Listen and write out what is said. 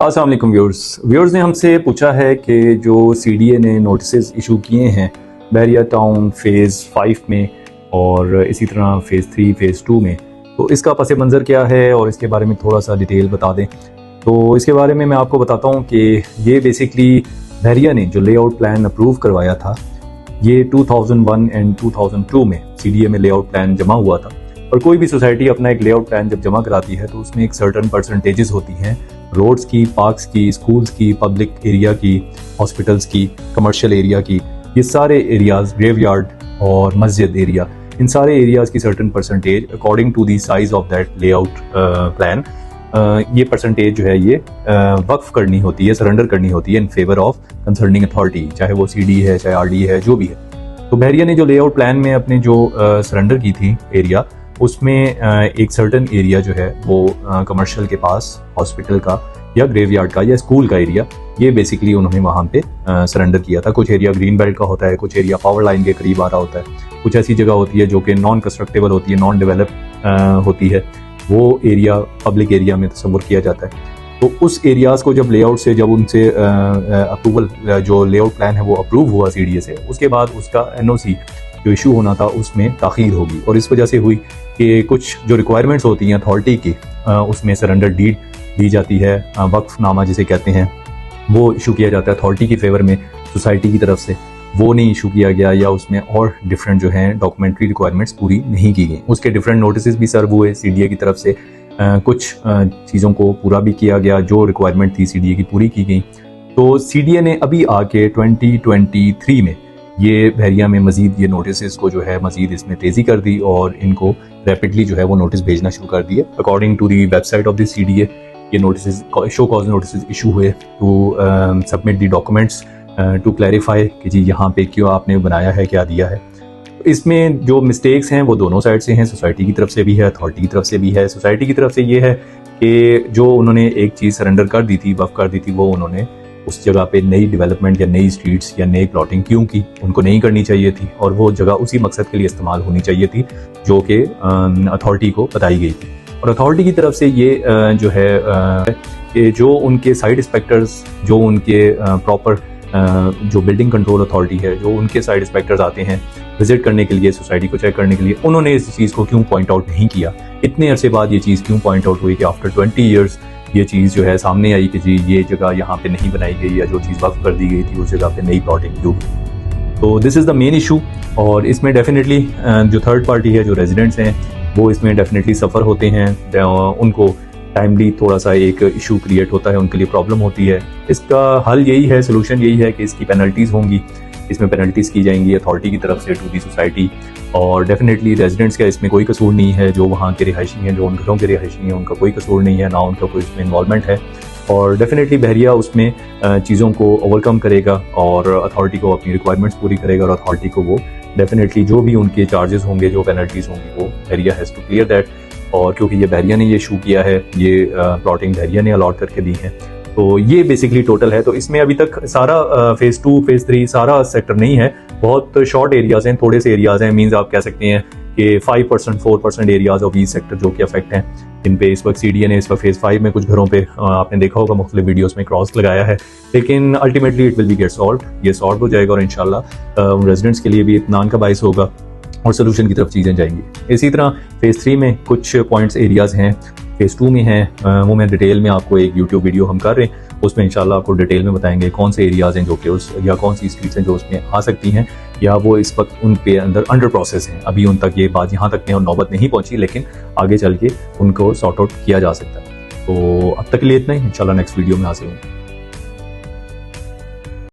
अस्सलाम वालेकुम व्यूअर्स ने हमसे पूछा है कि जो सीडीए ने नोटिस इशू किए हैं बहरिया टाउन फ़ेज़ 5 में और इसी तरह फ़ेज़ 3 फ़ेज़ 2 में, तो इसका पस मंज़र क्या है और इसके बारे में थोड़ा सा डिटेल बता दें। तो इसके बारे में मैं आपको बताता हूँ कि ये बेसिकली बहरिया ने जो लेआउट प्लान अप्रूव करवाया था, ये 2001 एंड 2002 में सीडीए में लेआउट प्लान जमा हुआ था। और कोई भी सोसाइटी अपना एक लेआउट प्लान जब जमा कराती है तो उसमें एक सर्टन परसेंटेजेस होती हैं रोड्स की, पार्क्स की, स्कूल्स की, पब्लिक एरिया की, हॉस्पिटल्स की, कमर्शियल एरिया की, ये सारे एरियाज, ग्रेवयार्ड और मस्जिद एरिया, इन सारे एरियाज की certain percentage according to the size of that layout plan, ये परसेंटेज जो है ये वक्फ करनी होती है, सरेंडर करनी होती है in favour of concerning authority, चाहे वो सीडी है, चाहे आरडी है, जो भी है। तो बहरिया ने जो लेआउट प्लान में अपने जो सरेंडर की थी एरिया, उसमें एक सर्टन एरिया जो है वो कमर्शियल के पास, हॉस्पिटल का या ग्रेवयार्ड का या स्कूल का एरिया, ये बेसिकली उन्होंने वहाँ पे सरेंडर किया था। कुछ एरिया ग्रीन बेल्ट का होता है, कुछ एरिया पावर लाइन के करीब आ रहा होता है, कुछ ऐसी जगह होती है जो कि नॉन कंस्ट्रक्टेबल होती है, नॉन डेवलप होती है, वो एरिया पब्लिक एरिया में तस्वुर किया जाता है। तो उस एरियाज़ को जब लेआउट से, जब उनसे अप्रूवल, जो लेआउट प्लान है वो अप्रूव हुआ सीडीए से, उसके बाद उसका एनओसी जो इशू होना था उसमें ताख़ीर होगी। और इस वजह से हुई कि कुछ जो रिक्वायरमेंट्स होती हैं अथॉरिटी की, उसमें सरेंडर डीड दी जाती है, वक्फनामा जिसे कहते हैं, वो इशू किया जाता है अथॉरिटी की फेवर में सोसाइटी की तरफ से, वो नहीं इशू किया गया, या उसमें और डिफरेंट जो हैं डॉक्यूमेंट्री रिक्वायरमेंट्स पूरी नहीं की गई। उसके डिफरेंट नोटिस भी सर्व हुए सीडीए की तरफ से, कुछ चीज़ों को पूरा भी किया गया, जो रिक्वायरमेंट थी सीडीए की पूरी की गई। तो सीडीए ने अभी आके 2023 में ये बहरिया में मजीद ये नोटिस को जो है मजीद इसमें तेज़ी कर दी और इनको रैपिडली जो है वो नोटिस भेजना शुरू कर दिए। According to the website of the CDA, ये notice, show cause notice issue हुए to submit the documents to clarify कि जी यहाँ पे क्यों आपने बनाया है, क्या दिया है। इसमें जो मिस्टेक्स हैं वो दोनों साइड से हैं, सोसाइटी की तरफ से भी है, अथॉरिटी की तरफ से भी है। सोसाइटी की तरफ से ये है कि जो उन्होंने एक चीज़ सरेंडर कर दी थी, वफ़ कर दी थी, वो उन्होंने उस जगह पे नई डेवलपमेंट या नई स्ट्रीट्स या नई प्लॉटिंग क्यों की, उनको नहीं करनी चाहिए थी, और वो जगह उसी मकसद के लिए इस्तेमाल होनी चाहिए थी जो कि अथॉरिटी को बताई गई थी। और अथॉरिटी की तरफ से ये जो है कि जो उनके साइड इंस्पेक्टर्स, जो उनके प्रॉपर जो बिल्डिंग कंट्रोल अथॉरिटी है, जो उनके साइड इंस्पेक्टर्स आते हैं विजिट करने के लिए, सोसाइटी को चेक करने के लिए, उन्होंने इस चीज़ को क्यों पॉइंट आउट नहीं किया। इतने अरसे बाद ये चीज़ क्यों पॉइंट आउट हुई कि आफ्टर 20 ईयर्स ये चीज़ जो है सामने आई कि जी ये जगह यहाँ पे नहीं बनाई गई, या जो चीज़ वक्फ कर दी गई थी उस जगह पे नई प्लॉटिंग क्यों की। तो this is the main issue. और इसमें डेफिनेटली जो थर्ड पार्टी है, जो रेजिडेंट्स हैं, वो इसमें डेफिनेटली सफ़र होते हैं, उनको टाइमली थोड़ा सा एक इशू क्रिएट होता है, उनके लिए प्रॉब्लम होती है। इसका हल यही है, सोल्यूशन यही है कि इसकी पेनल्टीज़ होंगी, इसमें पेनल्टीज़ की जाएंगी अथॉरिटी की तरफ से टू दी सोसाइटी। और डेफिनेटली रेजिडेंट्स का इसमें कोई कसूर नहीं है, जो वहाँ के रिहायशी हैं, जो उन घरों के रिहायशी हैं, उनका कोई कसूर नहीं है, ना उनका कोई इसमें इन्वॉल्वमेंट है। और डेफिनेटली बहरिया उसमें चीज़ों को ओवरकम करेगा और अथॉरिटी को अपनी रिक्वायरमेंट्स पूरी करेगा, और अथॉरिटी को वो डेफिनेटली जो भी उनके चार्जेस होंगे, जो पेनल्टीज़ होंगी, वो बहरिया हैज़ टू क्लियर दैट। और क्योंकि ये बहरिया ने ये इशू किया है, ये प्लॉटिंग बहरिया ने अलॉट करके दी है, तो ये बेसिकली टोटल है। तो इसमें अभी तक सारा फ़ेज़ 2 फ़ेज़ 3 सारा सेक्टर नहीं है, बहुत शॉर्ट एरियाज़ हैं, थोड़े से एरियाज़ हैं। मीन्स आप कह सकते हैं कि 5% 4% एरियाज़ ऑफ ईच सेक्टर जो कि अफेक्ट हैं, इन पे इस वक्त सीडीए ने इस वक्त फ़ेज़ 5 में कुछ घरों पे आपने देखा होगा मुख्तलिफ वीडियोज़ में क्रॉस लगाया है, लेकिन ultimately it will be get solve. ये सॉल्व हो जाएगा और इंशाल्लाह रेजिडेंट्स के लिए भी इत्मीनान का बाइस होगा और सोल्यूशन की तरफ चीज़ें जाएंगी। इसी तरह फ़ेज़ 3 में कुछ पॉइंट्स एरियाज़ हैं, फ़ेज़ 2 में हैं, वो मैं डिटेल में आपको एक यूट्यूब वीडियो हम कर रहे हैं, उसमें इंशाल्लाह आपको डिटेल में बताएंगे कौन से एरियाज़ हैं जो कि उस, या कौन सी स्ट्रीट्स हैं जो उसमें आ सकती हैं, या वो इस वक्त उन पे अंडर प्रोसेस हैं। अभी उन तक ये बात यहाँ तक नहीं और नौबत नहीं पहुँची, लेकिन आगे चल के उनको सॉर्ट आउट किया जा सकता है। तो अब तक के लिए इतना ही, इंशाल्लाह नेक्स्ट वीडियो में हाजिर होंगे।